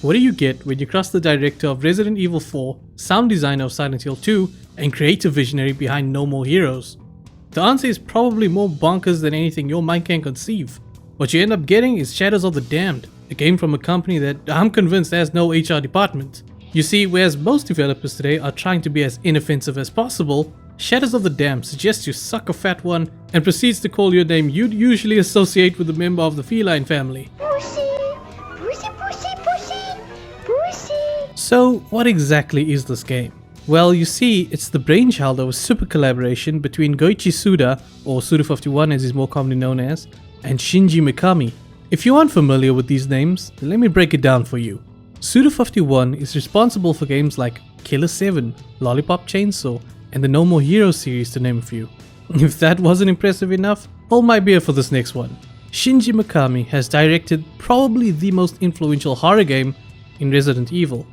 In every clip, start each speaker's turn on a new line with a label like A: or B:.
A: What do you get when you cross the director of Resident Evil 4, sound designer of Silent Hill 2, and creative visionary behind No More Heroes? The answer is probably more bonkers than anything your mind can conceive. What you end up getting is Shadows of the Damned, a game from a company that I'm convinced has no HR department. You see, whereas most developers today are trying to be as inoffensive as possible, Shadows of the Damned suggests you suck a fat one and proceeds to call your name you'd usually associate with a member of the feline family. So what exactly is this game? Well, you see, it's the brainchild of a super collaboration between Goichi Suda, or Suda51 as he's more commonly known as, and Shinji Mikami. If you aren't familiar with these names, then let me break it down for you. Suda51 is responsible for games like Killer 7, Lollipop Chainsaw, and the No More Heroes series to name a few. If that wasn't impressive enough, hold my beer for this next one. Shinji Mikami has directed probably the most influential horror game in Resident Evil.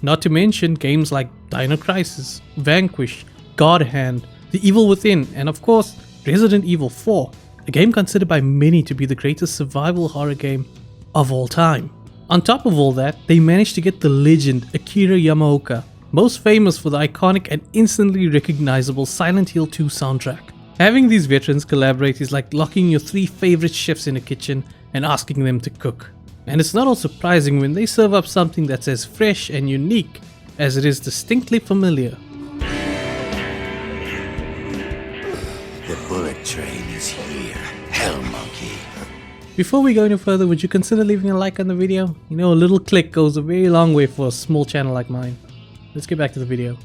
A: Not to mention games like Dino Crisis, Vanquish, God Hand, The Evil Within, and of course Resident Evil 4, a game considered by many to be the greatest survival horror game of all time. On top of all that, they managed to get the legend Akira Yamaoka, most famous for the iconic and instantly recognizable Silent Hill 2 soundtrack. Having these veterans collaborate is like locking your 3 favorite chefs in a kitchen and asking them to cook. And it's not all surprising when they serve up something that's as fresh and unique as it is distinctly familiar.
B: The bullet train is here, hell monkey.
A: Before we go any further, would you consider leaving a like on the video? You know, a little click goes a very long way for a small channel like mine. Let's get back to the video.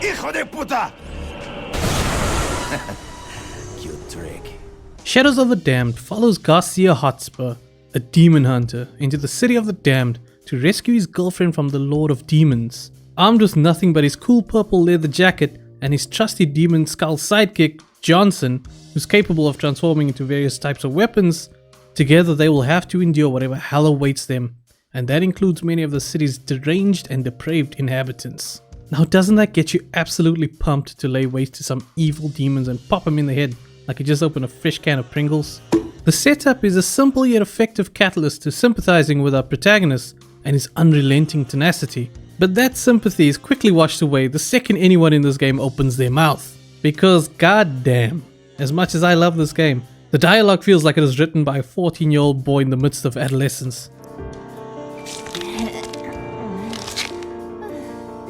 B: Hijo de puta! Cute trick.
A: Shadows of the Damned follows Garcia Hotspur, a demon hunter, into the city of the damned to rescue his girlfriend from the Lord of Demons. Armed with nothing but his cool purple leather jacket and his trusty demon skull sidekick, Johnson, who's capable of transforming into various types of weapons, together they will have to endure whatever hell awaits them, and that includes many of the city's deranged and depraved inhabitants. Now doesn't that get you absolutely pumped to lay waste to some evil demons and pop them in the head like you just opened a fresh can of Pringles? The setup is a simple yet effective catalyst to sympathizing with our protagonist and his unrelenting tenacity. But that sympathy is quickly washed away the second anyone in this game opens their mouth. Because goddamn, as much as I love this game, the dialogue feels like it is written by a 14-year-old boy in the midst of adolescence.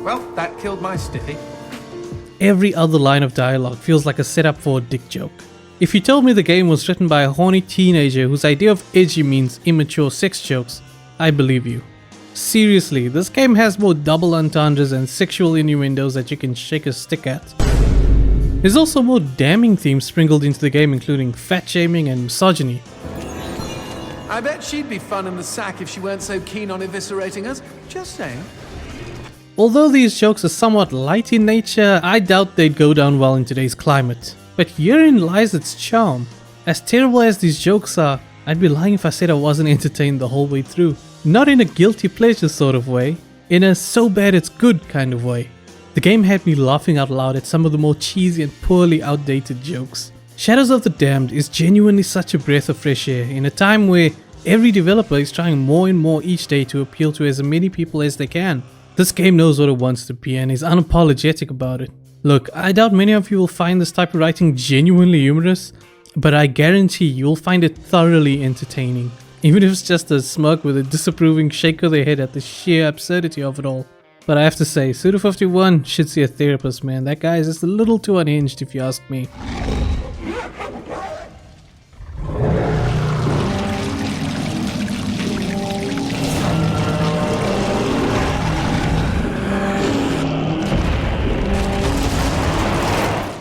C: Well, that killed my stiffy.
A: Every other line of dialogue feels like a setup for a dick joke. If you told me the game was written by a horny teenager whose idea of edgy means immature sex jokes, I believe you. Seriously, this game has more double entendres and sexual innuendos that you can shake a stick at. There's also more damning themes sprinkled into the game, including fat shaming and misogyny.
C: I bet she'd be fun in the sack if she weren't so keen on eviscerating us. Just saying.
A: Although these jokes are somewhat light in nature, I doubt they'd go down well in today's climate. But herein lies its charm. As terrible as these jokes are, I'd be lying if I said I wasn't entertained the whole way through. Not in a guilty pleasure sort of way, in a so bad it's good kind of way. The game had me laughing out loud at some of the more cheesy and poorly outdated jokes. Shadows of the Damned is genuinely such a breath of fresh air in a time where every developer is trying more and more each day to appeal to as many people as they can. This game knows what it wants to be and is unapologetic about it. Look, I doubt many of you will find this type of writing genuinely humorous, but I guarantee you'll find it thoroughly entertaining. Even if it's just a smirk with a disapproving shake of their head at the sheer absurdity of it all. But I have to say, Suda51 should see a therapist, man. That guy is just a little too unhinged if you ask me.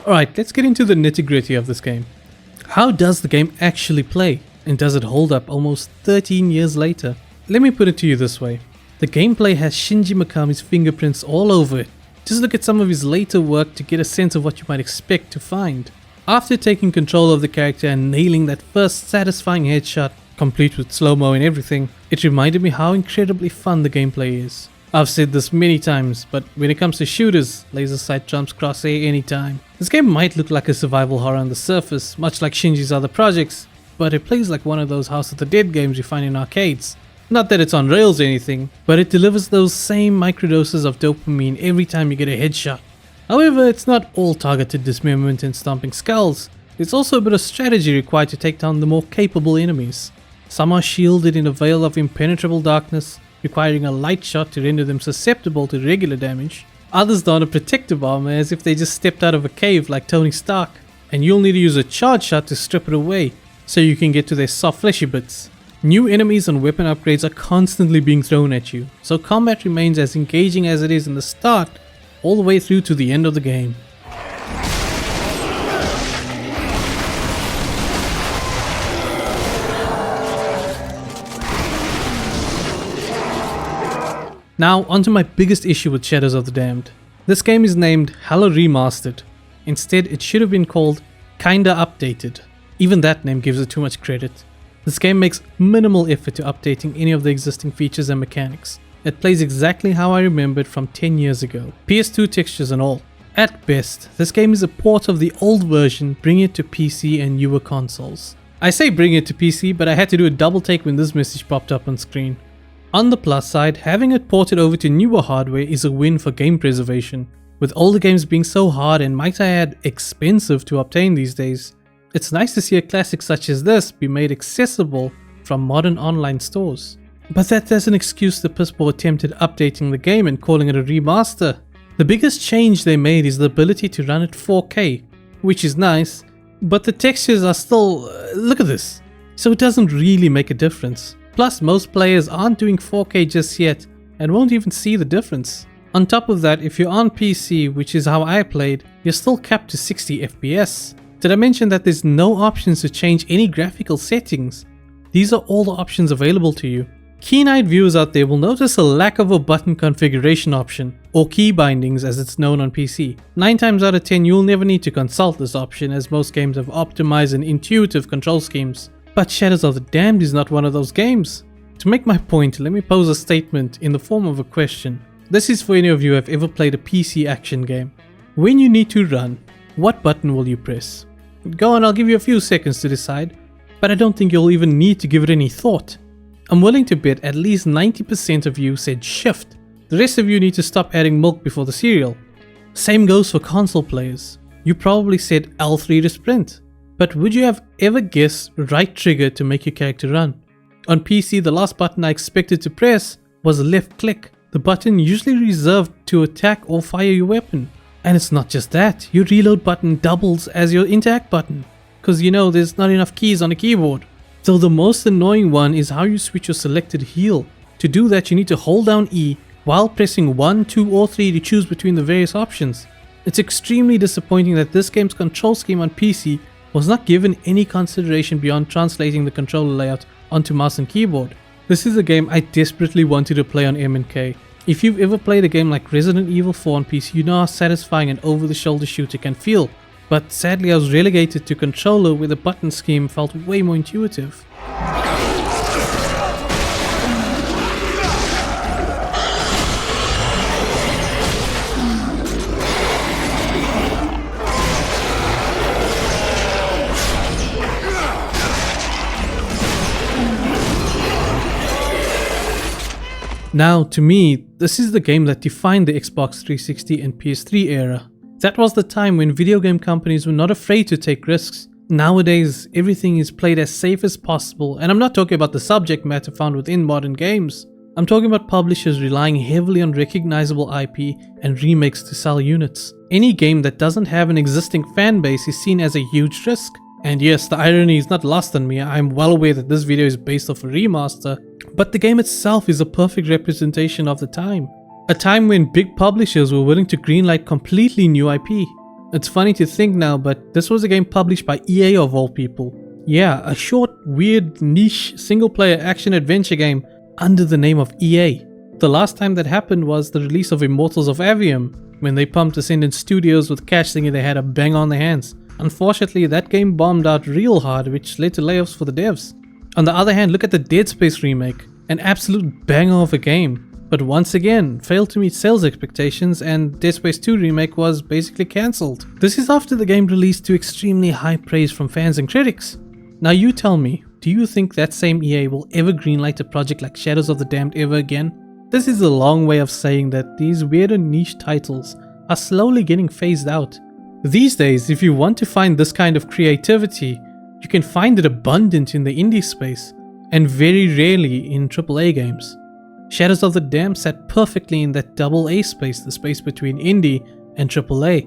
A: Alright, let's get into the nitty-gritty of this game. How does the game actually play? And does it hold up almost 13 years later? Let me put it to you this way. The gameplay has Shinji Mikami's fingerprints all over it. Just look at some of his later work to get a sense of what you might expect to find. After taking control of the character and nailing that first satisfying headshot, complete with slow-mo and everything, it reminded me how incredibly fun the gameplay is. I've said this many times, but when it comes to shooters, laser sight trumps crosshair anytime. This game might look like a survival horror on the surface, much like Shinji's other projects, but it plays like one of those House of the Dead games you find in arcades. Not that it's on rails or anything, but it delivers those same microdoses of dopamine every time you get a headshot. However, it's not all targeted dismemberment and stomping skulls. There's also a bit of strategy required to take down the more capable enemies. Some are shielded in a veil of impenetrable darkness, requiring a light shot to render them susceptible to regular damage. Others don a protective armor as if they just stepped out of a cave like Tony Stark, and you'll need to use a charge shot to strip it away so you can get to their soft fleshy bits. New enemies and weapon upgrades are constantly being thrown at you, so combat remains as engaging as it is in the start all the way through to the end of the game. Now onto my biggest issue with Shadows of the Damned. This game is named Hella Remastered. Instead, it should have been called Kinda Updated. Even that name gives it too much credit. This game makes minimal effort to updating any of the existing features and mechanics. It plays exactly how I remember it from 10 years ago, PS2 textures and all. At best, this game is a port of the old version, bringing it to PC and newer consoles. I say bring it to PC, but I had to do a double take when this message popped up on screen. On the plus side, having it ported over to newer hardware is a win for game preservation. With older games being so hard and might I add expensive to obtain these days, it's nice to see a classic such as this be made accessible from modern online stores. But that doesn't excuse the piss poor attempt at updating the game and calling it a remaster. The biggest change they made is the ability to run at 4K, which is nice, but the textures are still... look at this. So it doesn't really make a difference. Plus, most players aren't doing 4K just yet and won't even see the difference. On top of that, if you're on PC, which is how I played, you're still capped to 60 FPS. Did I mention that there's no options to change any graphical settings? These are all the options available to you. Keen-eyed viewers out there will notice a lack of a button configuration option, or key bindings as it's known on PC. 9 times out of 10 you'll never need to consult this option as most games have optimized and intuitive control schemes. But Shadows of the Damned is not one of those games. To make my point, let me pose a statement in the form of a question. This is for any of you who have ever played a PC action game. When you need to run, what button will you press? Go on, I'll give you a few seconds to decide, but I don't think you'll even need to give it any thought. I'm willing to bet at least 90% of you said shift. The rest of you need to stop adding milk before the cereal. Same goes for console players. You probably said L3 to sprint. But would you have ever guessed right trigger to make your character run? On PC, the last button I expected to press was left click, the button usually reserved to attack or fire your weapon. And it's not just that, your reload button doubles as your interact button, cause you know there's not enough keys on the keyboard. So the most annoying one is how you switch your selected heal. To do that you need to hold down E while pressing 1, 2 or 3 to choose between the various options. It's extremely disappointing that this game's control scheme on PC was not given any consideration beyond translating the controller layout onto mouse and keyboard. This is a game I desperately wanted to play on M&K. If you've ever played a game like Resident Evil 4 on PC, you know how satisfying an over-the-shoulder shooter can feel. But sadly I was relegated to controller where the button scheme felt way more intuitive. Now, to me, this is the game that defined the Xbox 360 and PS3 era. That was the time when video game companies were not afraid to take risks. Nowadays, everything is played as safe as possible, and I'm not talking about the subject matter found within modern games. I'm talking about publishers relying heavily on recognizable IP and remakes to sell units. Any game that doesn't have an existing fan base is seen as a huge risk. And yes, the irony is not lost on me. I'm well aware that this video is based off a remaster, but the game itself is a perfect representation of the time. A time when big publishers were willing to greenlight completely new IP. It's funny to think now, but this was a game published by EA of all people. Yeah, a short, weird, niche, single-player action-adventure game under the name of EA. The last time that happened was the release of Immortals of Avium, when they pumped Ascendant Studios with cash thinking they had a bang on their hands. Unfortunately, that game bombed out real hard, which led to layoffs for the devs. On the other hand, look at the Dead Space remake, an absolute banger of a game, but once again failed to meet sales expectations and Dead Space 2 remake was basically cancelled. This is after the game released to extremely high praise from fans and critics. Now you tell me, do you think that same EA will ever greenlight a project like Shadows of the Damned ever again? This is a long way of saying that these weirder niche titles are slowly getting phased out. These days, if you want to find this kind of creativity, you can find it abundant in the indie space, and very rarely in AAA games. Shadows of the Damned sat perfectly in that double A space, the space between indie and AAA.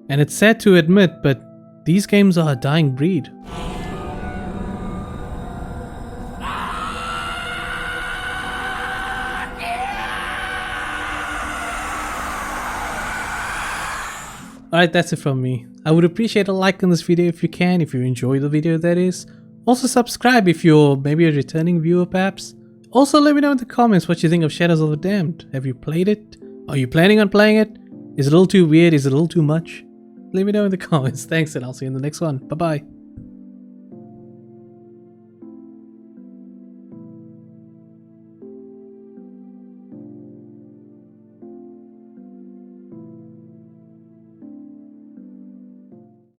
A: And it's sad to admit, but these games are a dying breed. Alright, that's it from me. I would appreciate a like on this video if you can, if you enjoy the video that is. Also subscribe if you're maybe a returning viewer perhaps. Also let me know in the comments what you think of Shadows of the Damned. Have you played it? Are you planning on playing it? Is it a little too weird? Is it a little too much? Let me know in the comments. Thanks, and I'll see you in the next one. Bye bye.